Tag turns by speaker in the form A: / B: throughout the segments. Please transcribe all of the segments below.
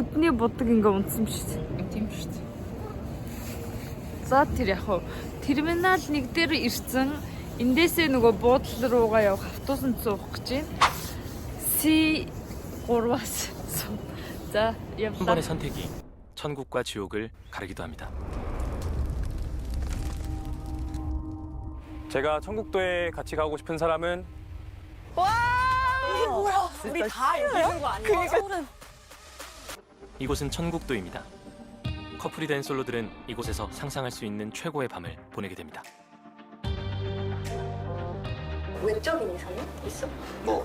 A: нүдний будаг ингээ унтсан биш үү?
B: Тийм шүү дээ.
A: За тэр яг хуу терминал 1 дээр ирсэн. Эндээсээ нөгөө буудлал руугаа явах автобусанд суух гэж байна. C3-аас. 자,
C: 한 번의 선택이 천국과 지옥을 가르기도 합니다. 제가 천국도에 같이 가고 싶은 사람은
B: 이게 뭐야? 우리 다 얘기하는 거 아니야? 소름.
C: 이곳은 천국도입니다. 커플이 된 솔로들은 이곳에서 상상할 수 있는 최고의 밤을 보내게 됩니다.
B: 외적인 이상이 있어?
D: 뭐?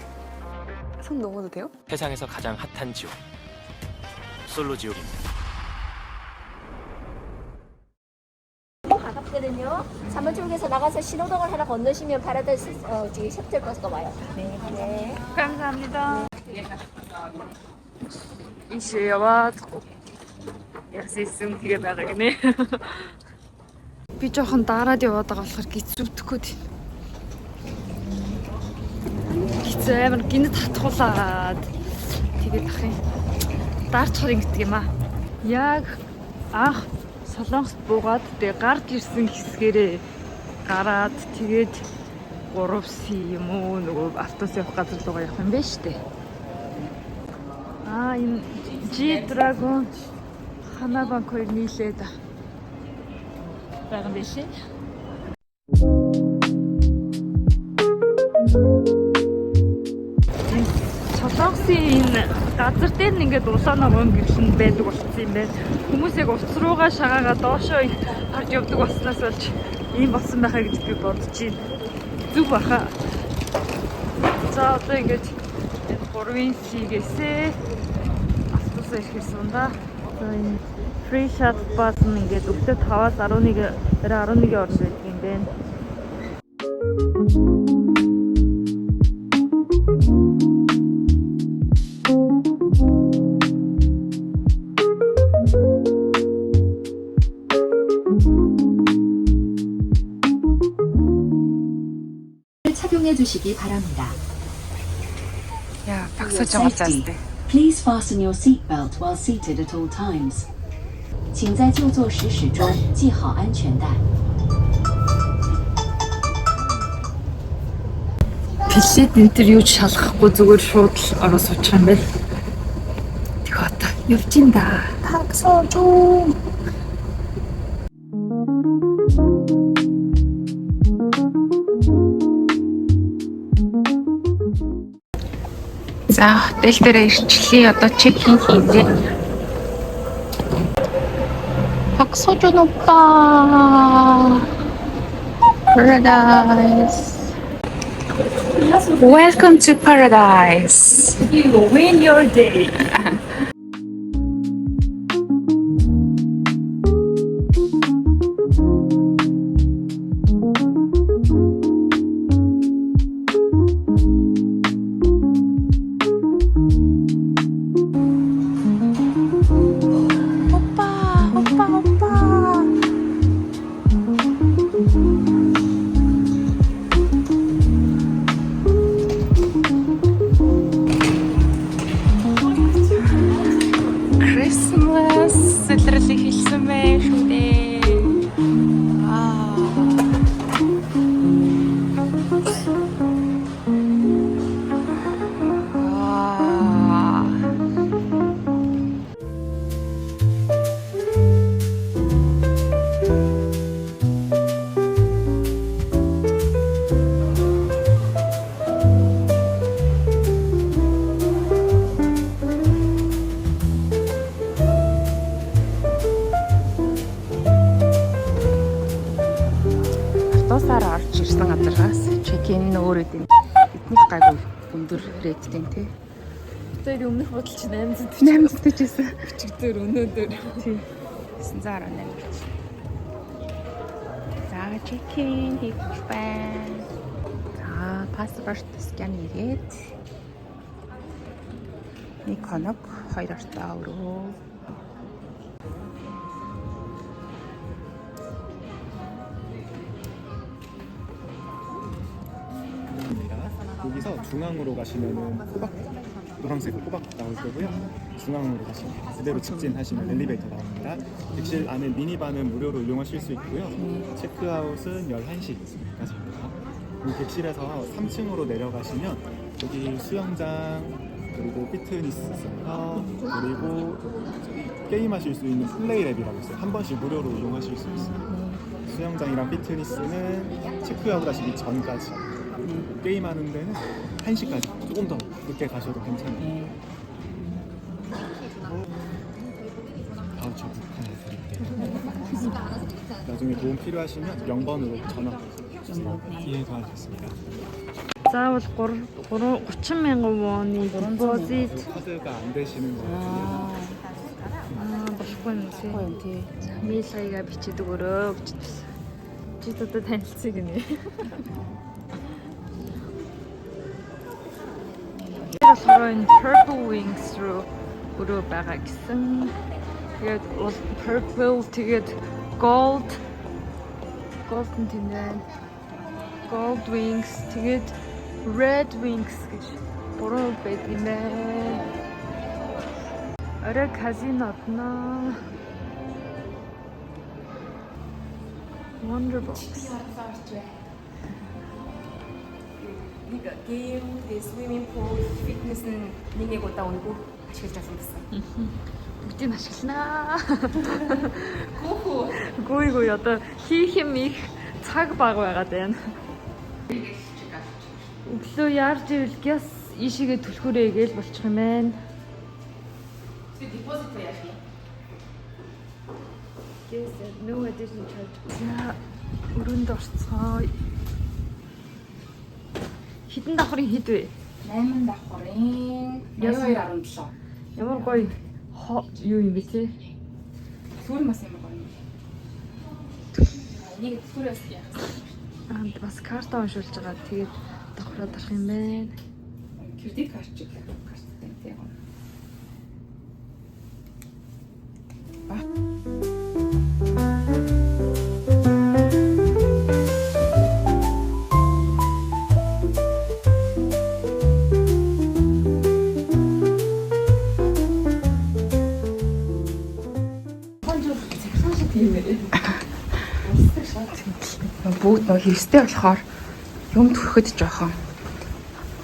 B: 손 넘어도 돼요?
C: 세상에서 가장 핫한 지옥, 솔로 지옥입니다.
E: 가깝거든요. 3번 쪽에서 나가서 신호등을 하나 건너시면 파라다이스 저기 셔틀 버스가 와요. 네. 네.
A: 감사합니다. 이제 яваад яссэн тэгээ байгаа гинэ. Би жоохон дараад яваад байгаа болохоор гизүүдэхгүй тийм. Гизээ амар гинэд хатгуулаад тэгээд ах юм. Даарчхаар ингэдэг юм аа. Яг анх Солонгост буугаад тэгээ гарч ирсэн хэсгээрээ гараад тэгээд 3C юм уу нөгөө автобус явах газар руугаа явах юм байна шүү дээ. Аа энэ G-Dragon Ханабанк хоёр нийлээд байгаа юм биш үү? Солонгосын энэ газар дээр нь ингээд улаанаа өнгөрсөн байдаг болсон юм байна. Хүмүүс яг уц руугаа шагаагаа доошоо харж явдаг болсноос болж ийм болсон байхаа гэж би бодож байна. Зүг баха. За одоо ингээд энэ 3-ын C-гээсээ автобусаар ирсэн да. За энэ free shuttle bus нь ингээд өглөө 5-аас 11 11-ийн хооронд байдаг юм байна.
F: 착용해 주시기 바랍니다.
A: 야, 박수 좀 하자.대
F: Please fasten your seatbelt while seated at all times. 请在就坐时始终系好安全带.
A: Билет энэ төр юу ч шалгахгүй зүгээр шууд л ороо суучих юм байна. Тэг одоо явж ин да. Таксожуу. За хотел дээр ирчлээ. Одоо чекин хийлээ. 박서준 오빠. Paradise. Welcome to paradise. You will win your day. Автобусаар орж ирсэн газраас чекин өөр үдийн бидний гайгүй өндөр рэйттэй тий. Тэр өмнөх бодол чи 840 байсан. Өчигдөр өнөөдөр тий 918. За чекин хийх байна. За паспорт скан хийгээд нэг хоног 2 ортоо өрөө.
D: 여기서 중앙으로 가시면은 호박 노란색 호박 나올 거고요. 중앙으로 가시면 그대로 직진하시면 엘리베이터 나옵니다. 객실 안에 미니바는 무료로 이용하실 수 있고요. 체크아웃은 11시까지입니다. 객실에서 3층으로 내려가시면 여기 수영장 그리고 피트니스 센터 그리고 게임하실 수 있는 플레이랩이라고 있어요. 한 번씩 무료로 이용하실 수 있습니다. 수영장이랑 피트니스는 체크아웃 하시기 전까지 게임하는 데는 1시까지 조금 더 늦게 가셔도 괜찮아요. 바우처 부탁드릴게요. 나중에 도움 필요하시면 0번으로 전화 이해가 하셨습니다.
A: заавал 30,000 won-ы deposit
D: 카드가 안 되시는 거예요.
A: болохгүй юм тий. Мэйл хаягаа бичиж өгөрөө гэж байсан. Чи одоо танилцъя гинэ. Тэгэхээр энэ Purple Wings руу өрөө байгаа гэсэн. Тэгээд Purple тэгээд Gold нь тийм байна. Gold Wings тэгээд Red Wings гэж гурван байд юм байна. Орой казинод нөө Wonderbox.
B: нэг гейм, swimming pool, fitness нэг удаа өнгөө ашиглаж авсан гэсэн.
A: Бүгдийг ашигланаа. Гүйгүй одоо хийх юм их цаг бага байгаад байна. Өглөө яарч ивэл гэс ийшээгээ түлхүүрээ гээл болчих юм байна.
B: Депозит яах юм?
A: Yes, no additional charge. За, өрөөнд орцгоо. Хитэн давхрын хэд вэ?
B: 8 давхрын 82.17.
A: Ямар гоё юу юм бэ те?
B: Сүүр мас юм гоё. Нэг сүүрээс яах вэ?
A: Бас карта уншуулж байгаа. Тэгээд давхраад арах юм байна.
B: Кредит картчиг карттай тийм. Бүгд нөө хэрстэй болохоор юм төрөхөд жоохон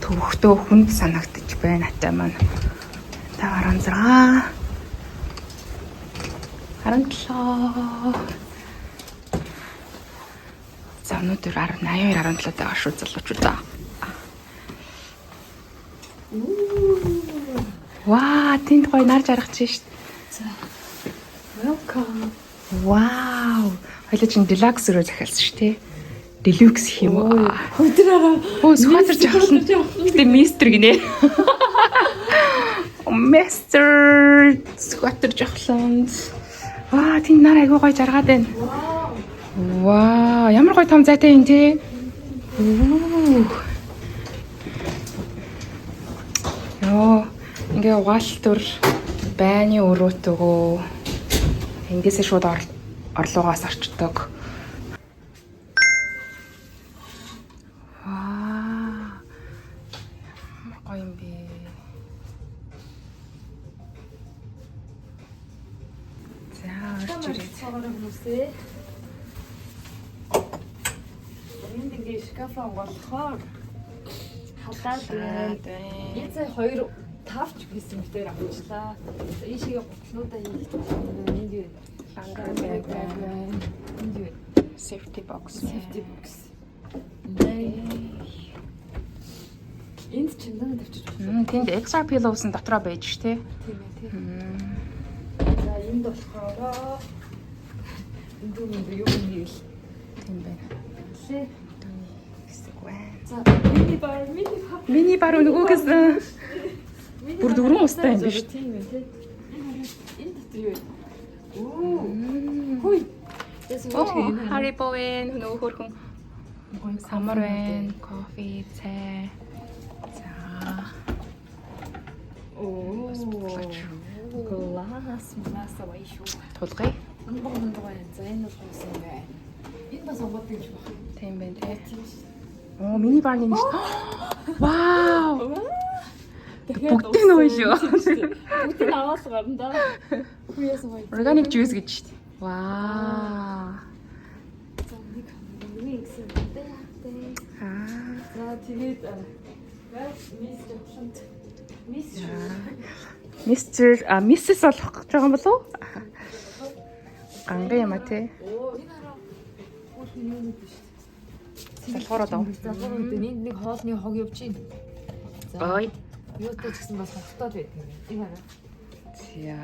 B: төвхтөө хүнд санагдаж байна хатаа маань. Та 16 17 за өнөөдөр 82 17 байгаа шүү залуучуудаа. Ваа, тэнд гоё нар жаргаж шít.
A: За. Welcome.
B: Вау. Хоёлаа чинь deluxe руу захиалсан шүү тий. Deluxe гэх юм уу?
A: Өдрөөрөө.
B: Өө сухатар жахлаа. Гэтэ мистер гинэ. Мистер сухатар жахлаа. Ваа, тэнд нар айгуу гоё жаргаад байна. Вау, ямар гоё том зайтай юм тий. Йоо, ингээ угаалтур байны өрөөтгөө эндээсээ шууд орлогоос орчдог. Ваа. Гоё юм бэ. За, орж ирээ.
A: Цагаараа хүмүүсээ. Энд ингээ шкаф онгоолохоор халаад байна. Яцаа 2 тавч гэсэн мэтээр авчлаа. Ийшээ гутлуудаа ингэ
B: Лангар байг байна.
A: энэ
B: Safety box.
A: safety box. Энд чимдэн тавьчих.
B: Тэнд extra pillows нь дотроо байж ш тий.
A: Тийм ээ тийм. За энд болохоор энд юу юм бэ?
B: Тийм байна.
A: Лээ.
B: Хэсэг байна.
A: За мини бар
B: нөгөөс бүр дөрвөн устай юм биш.
A: Тийм ээ тийм. Энэ дотор юу вэ? Оо. Хүй.
B: Harry Potter нөгөө хөрхөн самар байна. Кофе, цай. За.
A: Оо. Глаас аваа шүү.
B: Тулгая.
A: Ангон за энэ бол гойсон юм байна. Энэ бас онгодын юм байна.
B: Тийм байна тий. Оо, мини барны нэг. Вау. Бүгдийг нь ууя шүү.
A: Бүгдийг нь аваад гарна да. Хүйээс ууя.
B: Organic juice гэж шүү дээ. Ваа.
A: За тэгээд
B: Mrs болох гэж байгаа юм болов уу? Ганган юм а тий. Залхуураад ав.
A: залгуур үүдээ нэг хоолны хог явж гин.
B: Ой.
A: Юутай ч гэсэн бас хогтоод байдаг юм. Энийг хараа.
B: За.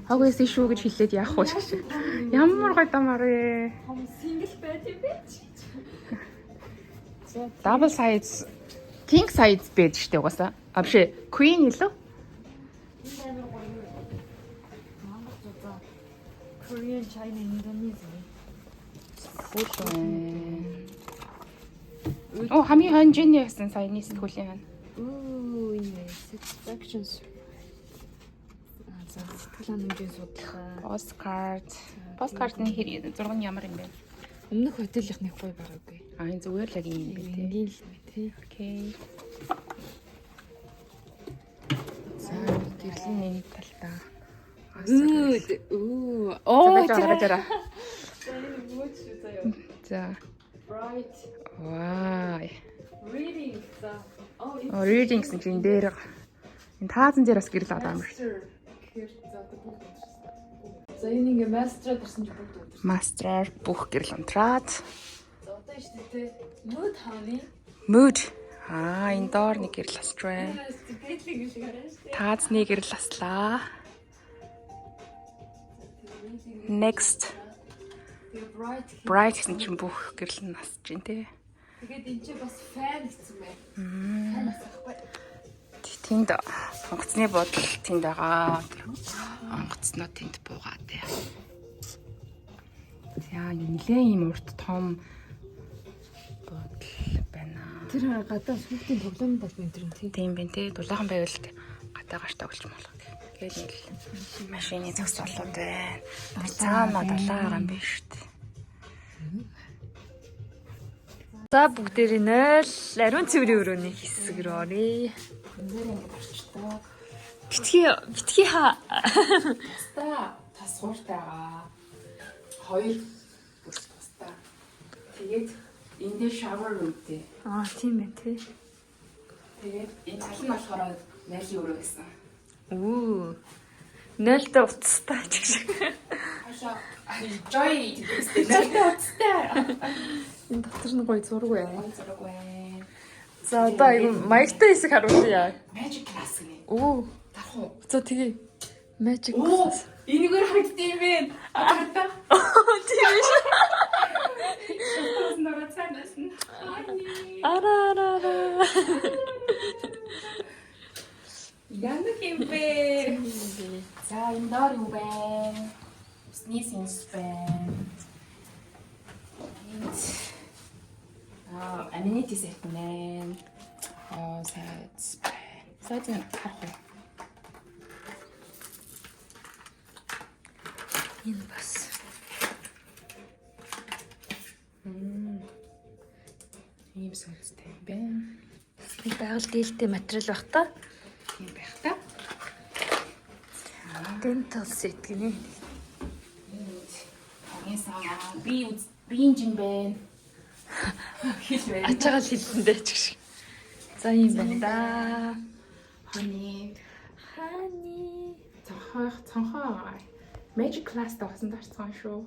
B: Хагас шүү гэж хэлээд яах вэ гэж. Ямар гоё дамаар вэ?
A: Сингл байт юм бэ?
B: Double size, king size бед штэ угаасаа. А биш queen илүү?
A: Korean, China, Indonesia.
B: Оо хамгийн хонжины ясан саяны сэтгүүлийн байна.
A: Ooh, satisfactions. За сэтгэл ханамжийн судалгаа.
B: Postcard нь хэр 6 ямар юм бэ?
A: Өмнөх хотелийнхны гоё байгаагүй.
B: Аа энэ зүгээр л яг юм бэ тий.
A: Ингээл л бай тий.
B: Окей. За гэрлийн нэг талдаа.
A: Оо
B: жара.
A: заяа.
B: За.
A: Bright
B: Ваа.
A: reading. За.
B: Reading гэсэн чинь дээр энэ таазан дээр бас гэрэл аваад амар.
A: За энэ ингээ master гэсэн чинь бүгд өдөр.
B: Master бүх гэрэл унтраад.
A: За одоо шүү дээ. Mood honey.
B: Mood. Энэ доор нэг гэрэл асч байна.
A: Гэтлэг шиг хараа шүү дээ.
B: Таазны гэрэл аслаа. Next.
A: Тэгээ
B: Bright гэсэн чинь бүх гэрэл нь асж байна тий.
A: тэгээд энэ чинь бас fan гэсэн байна. Fan асахгүй.
B: Тэнд онгоцны бодол тэнд байгаа. Онгоцноо тэнд буугаад тий. За нэлээ юм урт том бодол байна.
A: Тэр гадаа сүлтийн тоглоом бол энэ төр тий.
B: Тийм байна тий. Дулаахан байвал гадаа гаш тоглож болох гэх. Гээд нэг л машины зогсоолууд байна. Цаана далаа байгаа юм биш үү?
A: За бүгдээрээ 0 ариун цэврийн өрөөний хэсэг рүү оръё. Битгий хаа.
B: Та тасгууртайгаа хоёр бүс тустай. Тэгээд эндээ shower roomтэй.
A: Тийм ээ тий.
B: Тэгээд энэ тал нь болохоор найлийн өрөө байсан.
A: Оо. 0-д утастай ч шиг.
B: Хашаа joy гэдэг утастай.
A: Энэ дотор нь гоё зураг байна.
B: Зураг байна.
A: За одоо айгу маягтай хэсэг харуулъя.
B: Magic class гэнэ.
A: Оо.
B: Тарах уу?
A: За тэгээ magic
B: Оо,
A: class.
B: энэгээр хайдсан юм бэ? Атаа.
A: Тийм биш.
B: Шоус нараа цаанаас нь.
A: Араа.
B: Яндаг юм бэ? За энэ доор юу байна? Sneezing байна. Amenities set байна. Sides байна. Sides нь харах уу?
A: Энэ бас.
B: Ийм сонцтой юм байна.
A: Энэ байгаль дээлтэй материал байх та.
B: Тийм байх та.
A: Dental set гинэ.
B: Ясаа би инжин байна.
A: Ачаагаа л хэлсэндээ ч гэх шиг. За юм байна да.
B: Хани.
A: Хани.
B: Цонхоо. Magic class таасан дарцсан шүү.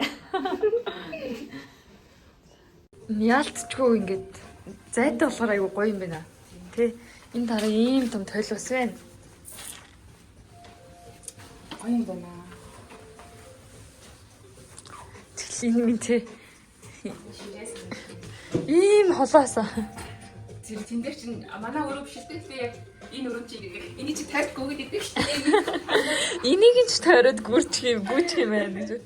A: Яалтчгүй ингээд зайтай болохоор айгу гоё юм байна. Тэ. Энэ дараа ийм том тойлоос байна.
B: Гоё юм байна.
A: Тэгэл энэ минь тэ. Ийм холоосаа.
B: Тэр тэн дээр чинь манай өрөө биш үү? Би яг энэ өрөө чинь гэдэг. Эний чи тайлбар өгöd идэг шүү дээ.
A: Энийг нь ч тойроод гүрчих юм байна гэж.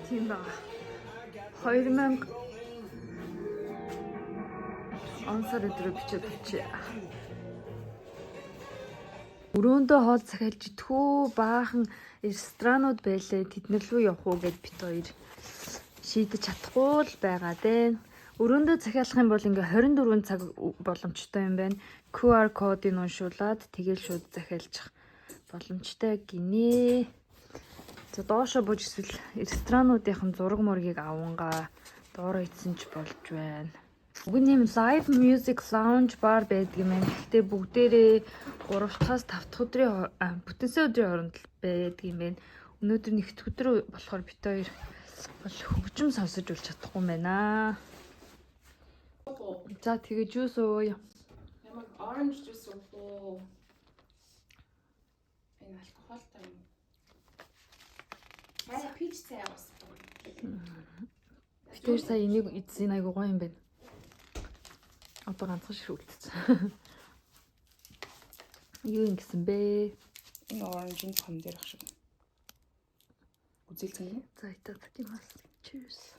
A: Тийм ба. 2000 онсоор өдрөө бичээд авчи. Өрөөндөө хоол захиалж идэх баахан ресторанууд байлаа. Тэднэр рүү явах уу гэд бит хоёр шийдэж чадахгүй л байгаа дээ. Өрөөндөө захиалах юм бол ингээ 24 цаг боломжтой юм байна. QR кодыг уншуулад тэгэл шууд захиалчих боломжтой гинэ. За доошо бууж эсвэл ресторануудынхан зураг мургийг авангаа доороо ийдсэн ч болж байна. Уг нь юм live music lounge bar байдаг юм байна. Гэхдээ бүгдээрээ 3-5 дахь өдрийн бүтэнсэ өдрийн хооронд байдаг юм байна. Өнөөдөр нэгд өдөр болохоор бит хоёр бол хөгжим сонсож үл чадахгүй юм байна. За тэгээ жуус ууя.
B: Ямар orange juice уу? Энэ алкогольтой юм. Манай peach цай ус.
A: Тэр сая энийг эзэн айгуу гоё юм байна. Одоо ганцхан шиг үлдсэн. Юу юм гэсэн бэ?
B: Энэ orange-ийн том дээрх шиг. Үзэлцэн юм.
A: За итад тийм бас. Cheers.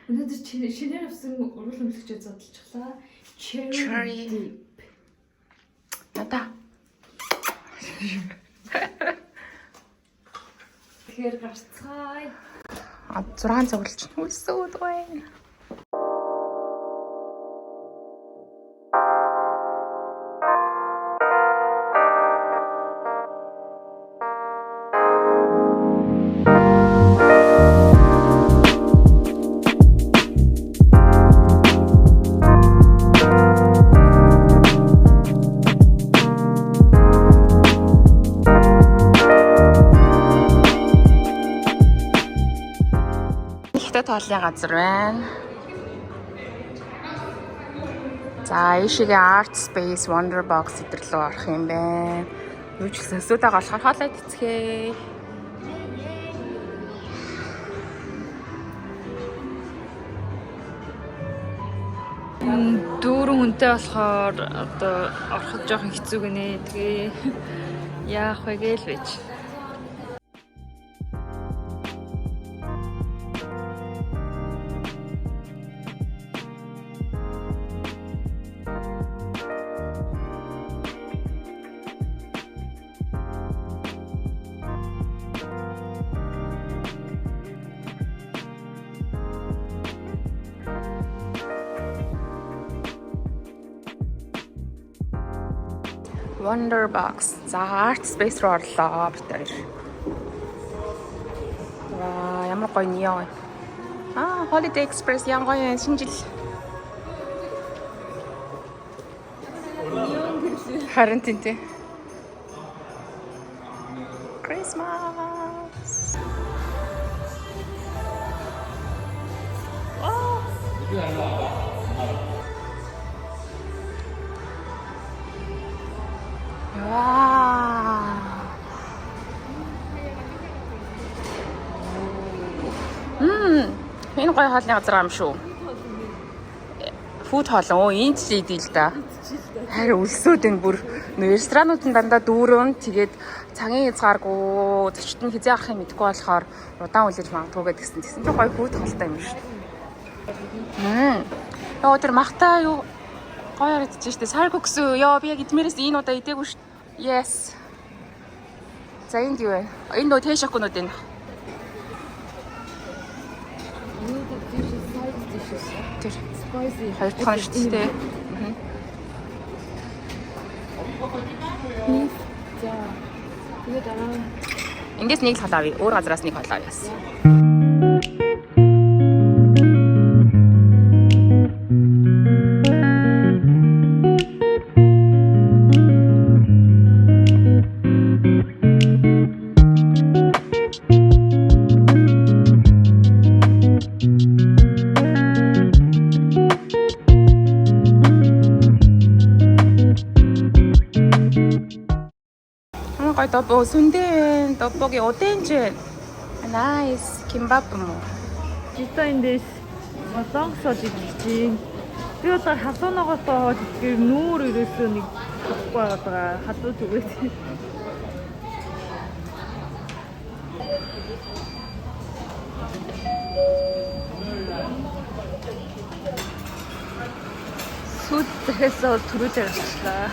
A: Өнөөдөр шинээр авсан урал хөмлөгчөө задлчихлаа. Cherry.
B: Ята.
A: Тэгэхээр гарцгаая.
B: 6 цагуулч үлсүүд байна. Тоолын газар байна. За ийшээ Art Space Wonder Box гэдэрлөө орох юм байна. Юу ч гэсэн өсөөдөө болохоор хоолой тэцгээ.
A: Дүүрэн хүнтэй болохоор одоо ороход жоохон хэцүү гинэ. Тэгээ яах вэ гээл байж.
B: Wonder Box. За Art Space руу орлоо бид хоёр. Ваа, ямар гоё неон. Holiday Express ян гоё юм шинэ жил. Харин тэнтэй. Christmas. Энэ гоё хоолны газар юм шүү. Фуд хоол. Энэ ч ийдэл да. Харин өлсөөд энэ бүр ресторанууд нь дандаа дүүрэн тэгээд цагийн хязгааргүй зочид нь хизээ авахыг мэдэхгүй болохоор удаан үлээж магадгүй гэдгсэн. Тэгсэн чинь гоё фуд хоолтой юм шүү. Яа тэр махтаа юу гоё харагдаж штэ. Саргукс юу? Яа би яг эдмээрээс энэ удаа идээгүй шүү. Yes. За энд юу вэ? Энэ нөө тэшокнууд энэ. Тэр spicy хоёр дахь шүү дээ.
A: За. Тэгээд дараа
B: Ингээс нэг л хол авъя. Өөр газраас нэг хол авъя. 떡볶이 순대 떡볶이 오렌지 나이스 김밥 뭐
A: Житаиндээс солонгосод идэж чинь. Би одоо хасуунагаасаа тэгэхээр нүүр ерөөсөө нэг болохгүй байгаа. Хадуу түгээд. Сүд захиасаа төрүүлж гарчлаа.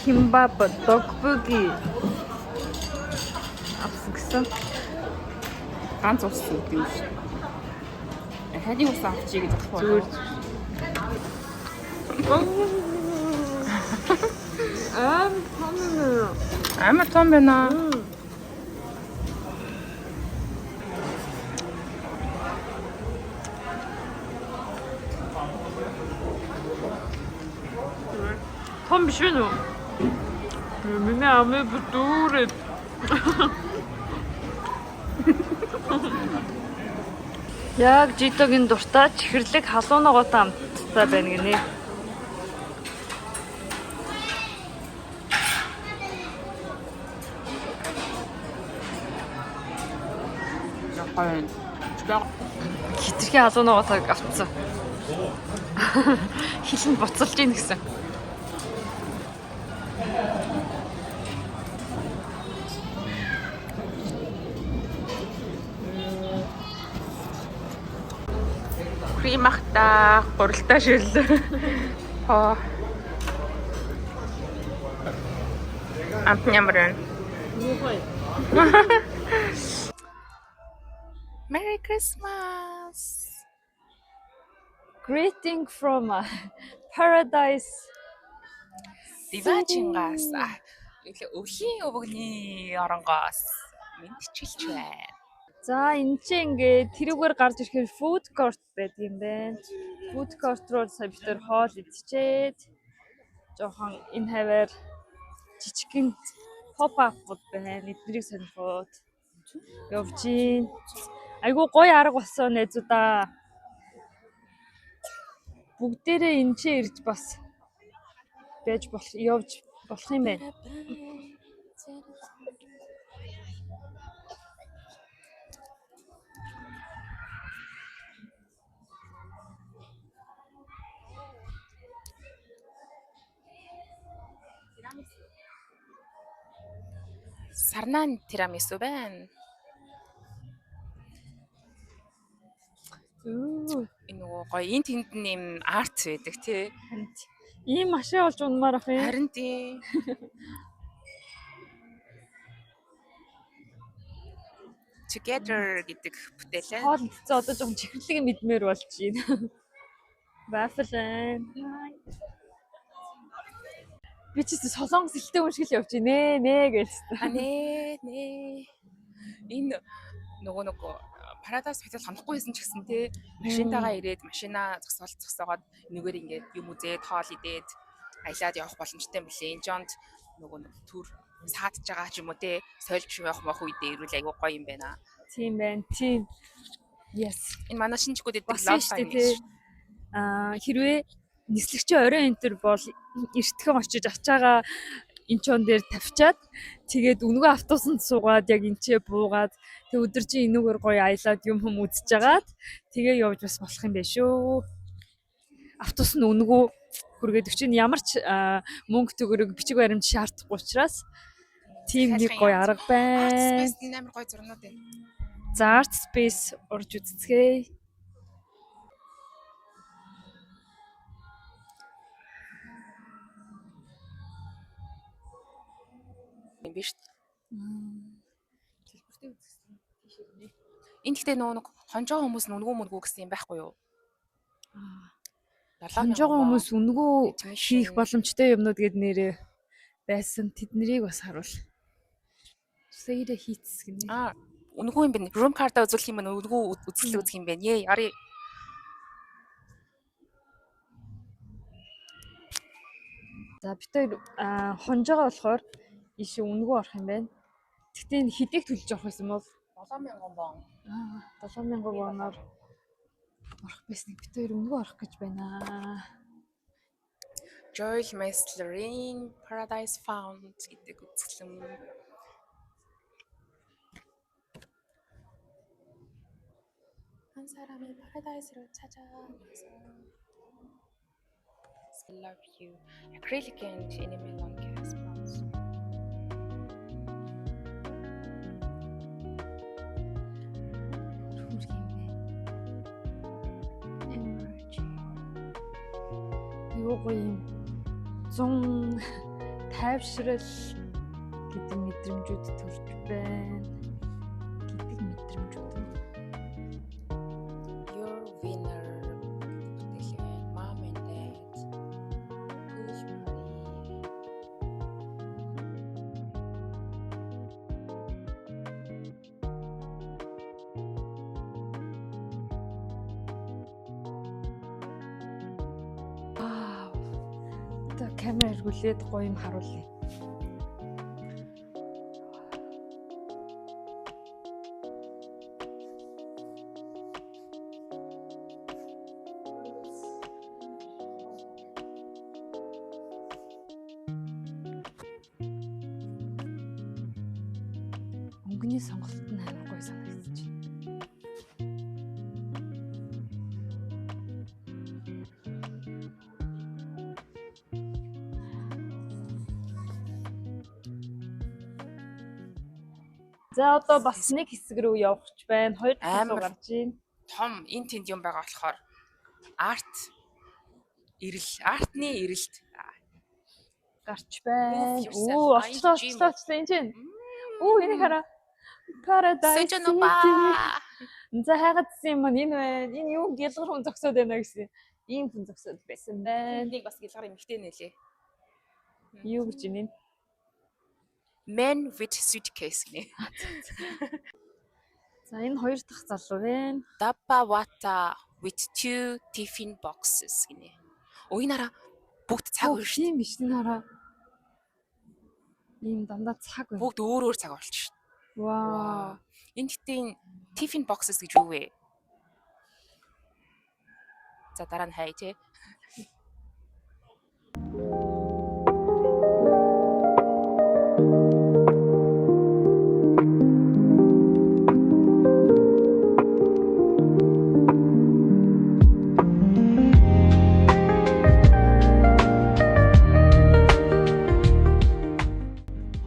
A: Kimbap, tteokbokki авсан гэсэн.
B: Ганц ус үүдээ биш. Хадийн ус авчий гэж асуух
A: Зүгээр.
B: болов. Амар том байна.
A: Том биш үү? Миний амээ бүтүүрээд. Яг житогийн дуртай чихэрлэг халуунагоотой амттай байна гинэ.
B: Гоё.
A: Хитрхи халуунагоотой авцсан. Хилэнд буцалж ийн гэсэн.
B: Кремахта гуралтай ширлээ. Хоо. Амт ямар байна? Merry Christmas.
A: Greeting from paradise.
B: Дивачингаас өвлийн өвгний оронгоос мэдчилж байна.
A: За энэ чинь ингээд тэрүүгээр гарч ирэхээр food court байдаг юм байна. Food court руу сая бид төр хоол идчихэд жоохон энэ хаваар жижигхэн pop up-уд байна. Эднийг сонирхоод явж гин. Айгу гоё арга болсон найзуудаа. Бүгдээрээ энэ чинь ирж бас байж явж болох юм байна.
B: Сарнаан тирамису байна. Энэ нөгөө гоё энэ тэнд нэм арт байдаг тий.
A: Ийм машин олж унмаар ах юм.
B: Харин тий. Together гэдэг бүтээлээ.
A: Хоол идсэн одоо жоохон чихэрлэг мэдмээр болж байна. Waffle. Би ч гэсэн солонгос хэлтэй хүн шиг л явж байна нэ гэж.
B: Нэ. Энэ нөгөө Paradise Hotel хандахгүй байсан ч гэсэн тий машинтайгаа ирээд машина зогсоогоод нэгээр ингээд юм үзээд хоол идээд аялаад явах боломжтой юм билээ. Энэ жонд нөгөө төр саадж байгаа ч юм уу тий сойлж явах мах үедээ ирүүл айгуу гоё юм байна.
A: Тийм байна. Тийм. Yes.
B: Энэ манай шинжгүүд гэдэг
A: Бас шүү дээ. Хэрвээ нислэгчийн орой энэ төр бол эртхэн очиж ачаага энэ чон дээр тавьчаад тэгээд өнгөө автобусанд суугаад яг энчээ буугаад тэг өдөржин энүүгээр гоё аялаад юм хүм үзэж жагаад тэгээ явж бас болох юм байна шүү. Автобус нь өнгөө хүргээд өчиг ямар ч мөнгө төгрөг бичиг баримт шаардахгүй учраас тийм нэг гоё арга байна.
B: Space амар гоё зурнууд байна.
A: За Art Space орж үзцгээе.
B: юм биш. Хэлбэртэй үзсэн. Энд гэхдээ нөгөө хонжоо хүмүүс нүгөө мөнгөө гэсэн юм байхгүй юу?
A: Хонжоогоо хүмүүс үнгүү хийх боломжтой юмнууд гэд нэрээ байсан. Тэднийг бас харуул. Сэйрэ хийцс гинэ.
B: Үнгүү юм бэ? Room card-а үзүүлэх юм байна. Үнгүү үзэл үзэх юм байна. Яри.
A: За бид хоёр хонжоогоо болохоор ийш үнгүү орох юм байна. Гэхдээ энэ хэдийг төлж авах байсан бол
B: 7000 вон.
A: 7000 воноор орох байсныг бид хоёр үнгүү орох гэж байна.
B: Joy Mastering Paradise Found гэдэг үзлэм. 한 사람이 파라다이스를 찾아가서 Love you. Acrylic and enamel on gas bronze.
A: Юу гоё юм. 150 тайвшрал гэдэг мэдрэмжүүд төрж байна. Гэдэг мэдрэмжүүд.
B: Your winner. Бүтээлээ mom and dad. Push Marie.
A: Вау. Одоо камер эргүүлээд гоё юм харуулъя. Өнгөний сонголт нь амар гоё санагдаж байна. За одоо бас нэг хэсэг рүү явах байна. Хоёр дахь
B: Амар.
A: руу гарч ийн.
B: Том эн тэнд юм байгаа болохоор артны ирэлт
A: Гарч байна.
B: yourself,
A: Оо,
B: find
A: очлоо
B: gym.
A: энэ чинь. Оо, энийг хараа. Paradise.
B: Сэжэнэ ба.
A: За хайгаад зсэн юм маань энэ байна. Энэ юу гялгар хүн зогсоод байна гэсэн. Ийм хүн зогсоод байсан байна.
B: Энийг бас гэлгаар эмхтэй нэлээ.
A: Юу гэж юм бэ?
B: Men with suitcase гинэ.
A: За энэ хоёр дахь залуу байна.
B: Dabawata with 2 tiffin boxes гинэ. Уйнараа бүгд цаг
A: Оо,
B: өөр шүү.
A: тийм биш энэ хараа. Ийм дандаа цаг байна.
B: Бүгд өөр өөр цаг болчих шүү.
A: Вау.
B: Энэ гэтээ энэ tiffin boxes гэж юу вэ? За дараа нь хай тий.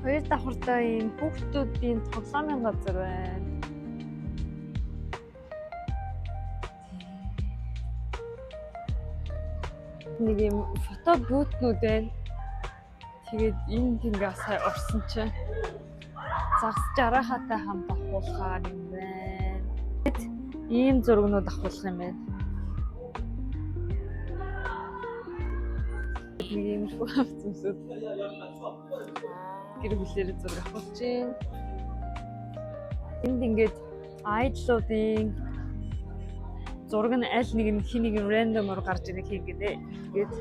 A: Хоёр давхартай ийм хүүхдүүдийн тоглоомын газар байна. Нэг юм фото бүүтнүүд байна. Тэгээд энэ тэнгээ сая орсон чинь загас жарахатай хамт авахулахаар юм байна. Ийм зургнууд авахулах юм байна. Нэг юм авцсууд гэр бүлээр зураг авах чинь. Энд ингээд айдлуудын зураг нь аль нэг нь хин нэг рандомор гарч ирэх хийгээд тэгээд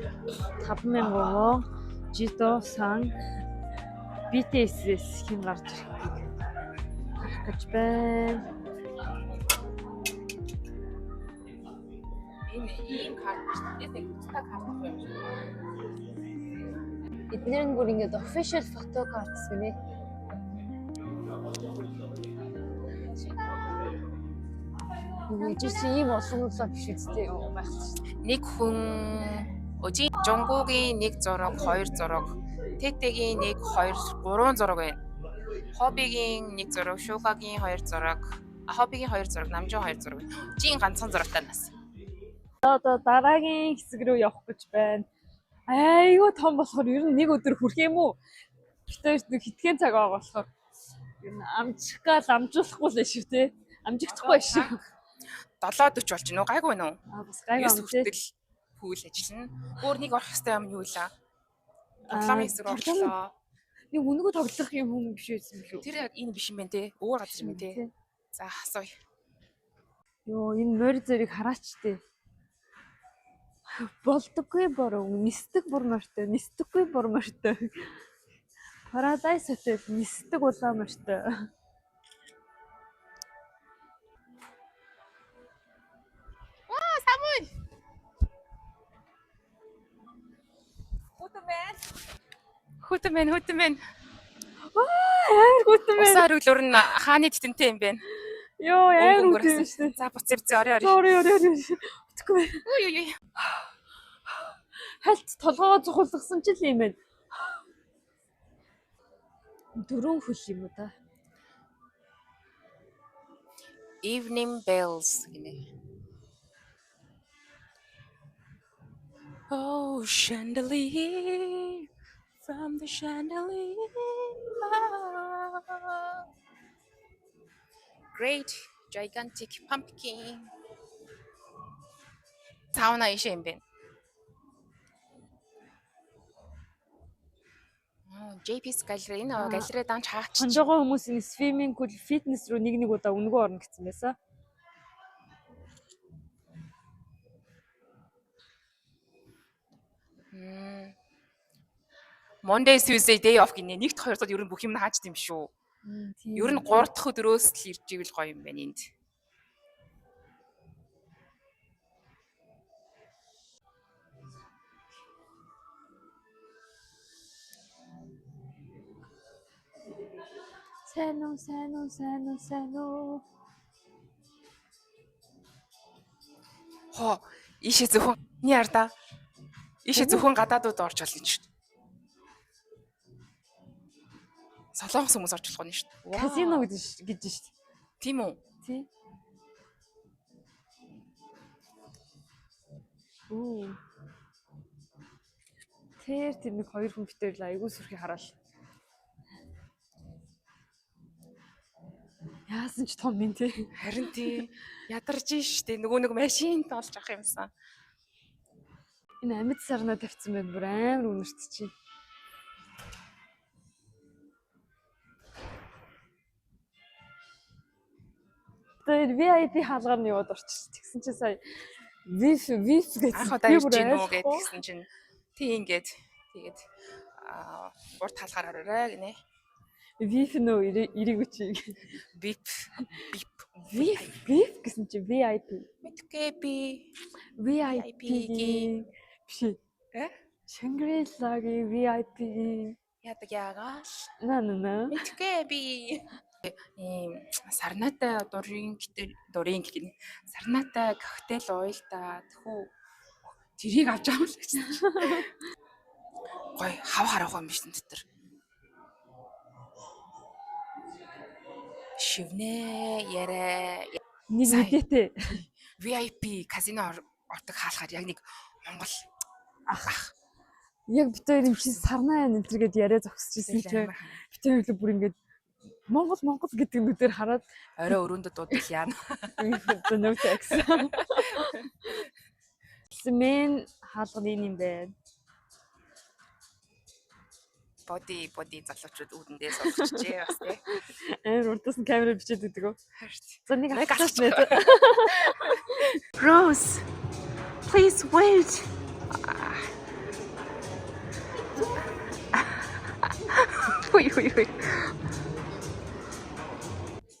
A: 5,000 вон Jito San BTS хин гарч ирэх гэж байна.
B: Энэ ийм карт шүү дээ. Нэг туцтай карт юм шиг.
A: Эдгээр нь бүр ингээд official photo cards гинэ. Жишээ ийм олонлоо биш үстэй юм байх шүү.
B: Нэг хүн Ожи Жонгугийн нэг зураг, хоёр зураг, Тэтэгийн нэг, хоёр, гурван зураг байна. Хобигийн нэг зураг, Шугагийн хоёр зураг, Хобигийн хоёр зураг, Намжин хоёр зураг. Жин ганцхан зурагтай нас.
A: Одоо дараагийн хэсэг рүү явах гэж байна. Айгуу том болохоор ер нь нэг өдөр хүрх юм уу? Гэтэ нэг хитгэн цаг байгаа болохоор ер нь амжуулахгүй л шүү те. Амжигдахгүй шүү.
B: 7:40 болж гинөө гайгүй нөө.
A: Бас гайгүй юм те.
B: Хүртэл пүүл ажиллана. Өөр нэг орох хэвээр юм юу лаа? Тоглоомын хэсэг орлоо.
A: Нэг өнгөө тоглох юм хүн биш байсан билүү?
B: Тэр яг энэ биш юм байна те. Өөр газар юм те. За асууя.
A: Йоо энэ морь зэрэг хараач те. Болдоггүй бороо нисдэг бурмартай нисдэггүй бурмартай. Paradise Hotel нисдэг улаамартай.
B: Хүтмэн.
A: Амар хүтэн байна.
B: Усаар үлөр нь хааны тэтэнтэй юм байна.
A: Йоо амар хүтэн шүү дээ.
B: За буцээ орой.
A: Бүтэхгүй.
B: Ой.
A: Хальт толгоо зухулгасан ч юм байна. 4 хөл юм уу та?
B: Evening bells гинэ. Oh chandelier from the chandelier. Great gigantic pumpkin. Sauna ishэ юм бэ. JP's gallery энэ галерей даан чаач.
A: Хонжогоо хүмүүс энэ swimming pool, fitness руу нэг удаа өнгөө орно гэсэн байсан.
B: Monday, Tuesday, day off гинэ. Нэгт хоёр дахь ер нь бүх юм хааж дим шүү. Ер нь 3 дахь өдрөөс л ирж ивэл гоё юм байна энд.
A: Сайн уу.
B: Хоо, ийшээ зөвхөн ни ярда. Ийшээ зөвхөн гадаадууд орж болно шүү дээ. Солонгос хүмүүс орж болох нь шүү дээ.
A: Казино гэж шүү дээ.
B: Тийм үү?
A: Тий. Оо. Тэр нэг хоёр хүн битээр л айгуу сүрхий хараал. Яасан ч том юм тий.
B: Харин тий. Ядарч штэ. Нөгөө нэг машин тоолж авах юмсан.
A: Энэ амьд сарнаа тавьсан байна. Бүр амар үнэртчихэе. Тэр VIP хаалгаар нь яваад орчих. Тэгсэн чинь сая VIP гэж
B: анх удаа ирж гин үү гэдгсэн чинь тий ингээд тэгээд урт хаалгаар орой гинэ.
A: VIP нөө ирээгүй чи. VIP гэсэн чи VIP.
B: Мэдгүй би
A: VIP биш. Shangri-La-гийн VIP.
B: Яадаг яагаал.
A: На.
B: Мэдгүй би. Сарнаатай дурын гинэ. Сарнаатай коктейл уйлда тэхүү тэрийг авч байгаа юм л гэсэн. Гой хав харах юм биш дотор. Шивнэ ярэ.
A: Нэг үдээтэй.
B: VIP казино ордог хаалахаар яг нэг Монгол ах.
A: Яг бид хоёр юм чи сарнаа энэ төргээд яриа зогсчихсэн чинь бид хоёр л бүр ингээд Монгол гэдэг нүдээр хараад
B: орой өрөөндө дуудах яана.
A: No text. Сэмэн хаалганы юм байна.
B: Боди залуучууд үүдэндээ суулчихжээ бас тий.
A: Амар урдаас нь камера бичээд өгдөг. За нэг
B: асууж
A: нэ.
B: Rose, please wait. Ой.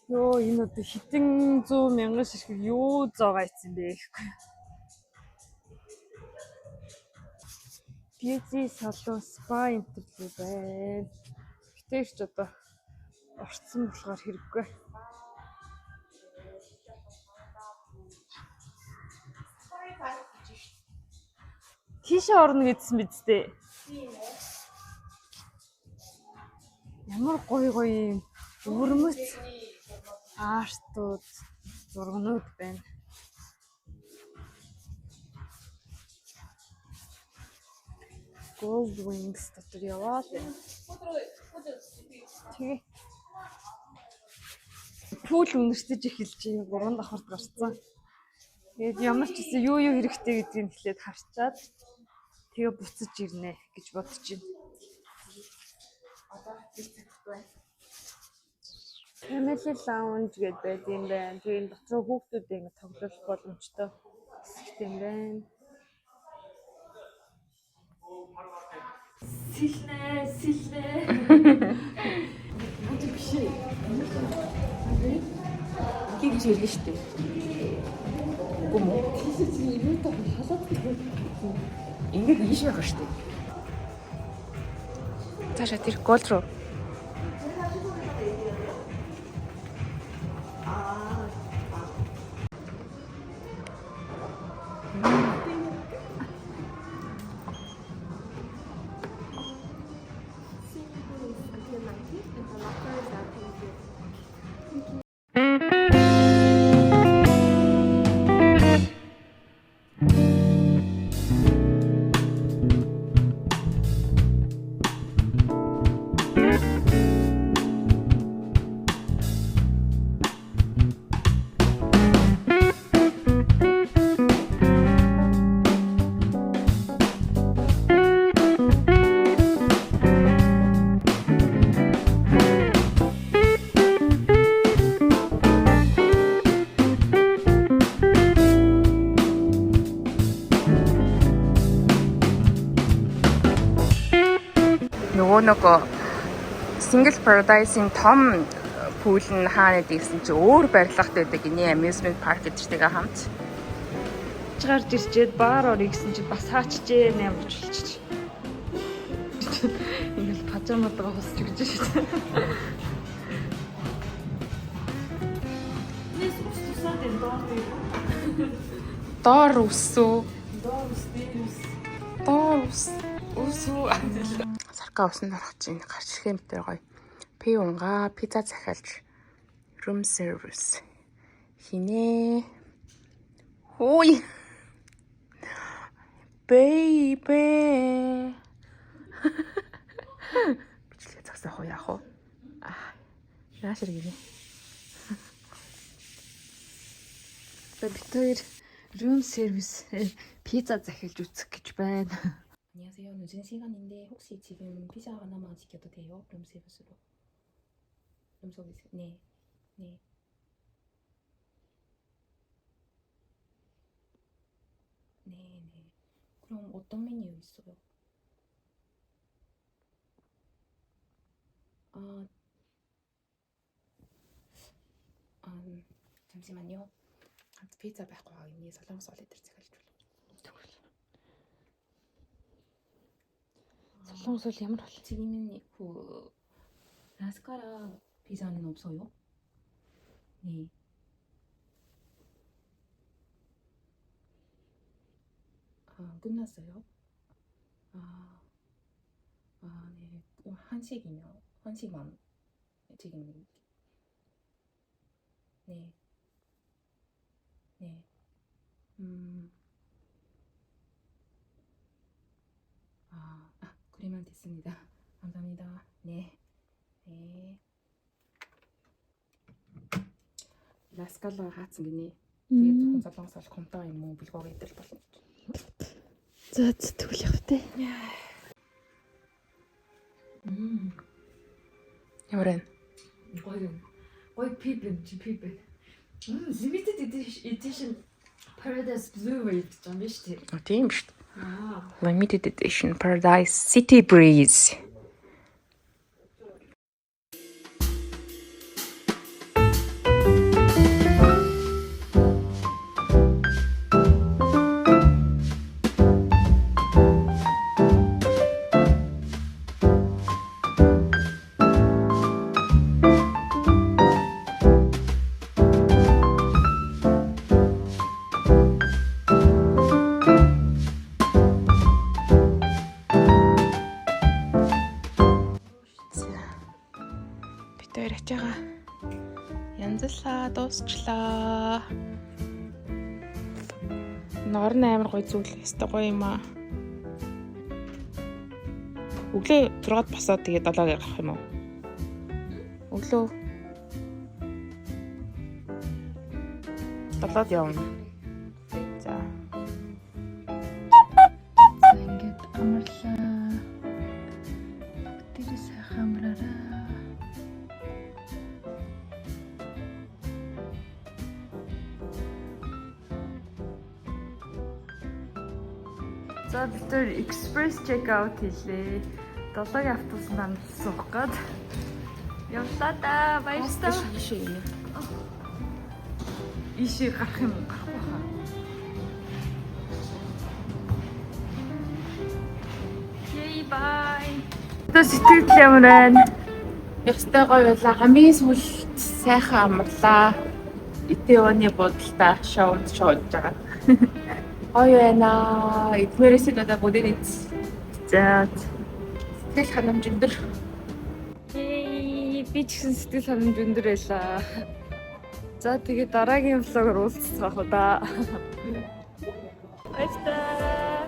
A: Йоо энэ одоо хитэн 100,000 ширхэг юу зоогоо ийцэн бэ гэхгүй. Beauty salon spa интервью байна. Гэтээч одоо орцсон болохоор хэрэггүй. Тийшээ орно гэдсэн биз дээ. Ямар гоё өвөрмөц артууд зургнууд байна. Gold Wings дотор яваад байна. Тэгээ. Пул үнэртэж эхэлж 3 давхарт гарцсан. Тэгээд ямар ч гэсэн юу хэрэгтэй гэдгийг хэлээд харчаад тэгээ буцаж ирнэ гэж бодож байна. Одоо хэвчээ Family lounge гэдэг байт юм байна. Тэгээд дотор хүүхдүүд ингэ тоглох боломжтой юм байна. Сэлнэ. Мод биш ээ.
B: Гэж хэлнэ шүү дээ. Үгүй мө.
A: Тийшээ юу таа халаад
B: Ингээд ийш байх шүү дээ. Таша тэр гол руу. нөгөө нэг Single Paradise-ийн том пүүл нь хаана гэсэн чи өөр барилгатай байдаг энэ amusement park гэдэгтэйгээ хамт.
A: Гарч ирчээд баар орё гэсэн чи бас хаачжээ нэмж болчих. Ингээл пажамадагаа хосч гэж шүү. Нэс устсаад энэ
B: Доор үсүү. Доор үсүү. Сарка усан орох чинь гарч ирэх юм дээр гоё. Пи унга пицца захиалж room service. Хинэ. Ой. Baby. Бичлэг загсаах уу яах вэ? Яаш иргэнэ.
A: бид room service 피자 захилж үзэх гэж байна.
B: 안녕하세요. 늦은 시간인데 혹시 지금 피자 하나만 시켜도 돼요? 룸 서비스로. 룸 서비스. 네. 네. 네, 네. 그럼 어떤 메뉴 있어요? 잠시만요. 피자 байхгүй байгаа юм. Солонгос ол дээр захиалж байна.
A: Солонгос бол ямар бол?
B: 지금은 그 라스카라 피자는 없어요? 네. 끝났어요? 네. 한식만 지금. 네. 네. 그러면 됐습니다. 감사합니다. 네. 네. 라스칼라 хаацсан гинэ. Тэгээд зөвхөн солонгос бол комтоо юм уу бүлгоог идэл болно.
A: За тэгвэл явах те.
B: Ямар вэ?
A: Гоё пипэн. Limited edition Paradise Blue Wave гэж юм биш үү?
B: Тийм шүү дээ. Limited edition Paradise City Breeze. Битээр ачаага янзлаа дуусчлаа. Норн амар гоё зүйл өстой гоё юм аа. Өглөө 6-д босоод тэгээд 7-г гарах юм уу? Өглөө 7-д явна. За.
A: Ингээд амарлаа. Тэр сайхан амраараа. За бид тэр экспресс чекаут хийлээ. 7-гийн автобус маань суух гээд явлаа да. Баярлалаа. Ишээ гарах юм гарахгүй хаа. Yay bye. Тэ сэтгэл ямар байна?
B: Ястай гоё байлаа. Хамгийн сүүлд сайхан амарлаа. Итээваны бодолтой шоунд байгаа. Гоё байна. Эдмээрээс надад бодэрийц.
A: За.
B: Тэгэл ханамж өндөр.
A: Би ч гэсэн сэтгэл ханамж өндөр байлаа. За тэгээ дараагийн влогоор уулзцгаах уу да. Баярлалаа.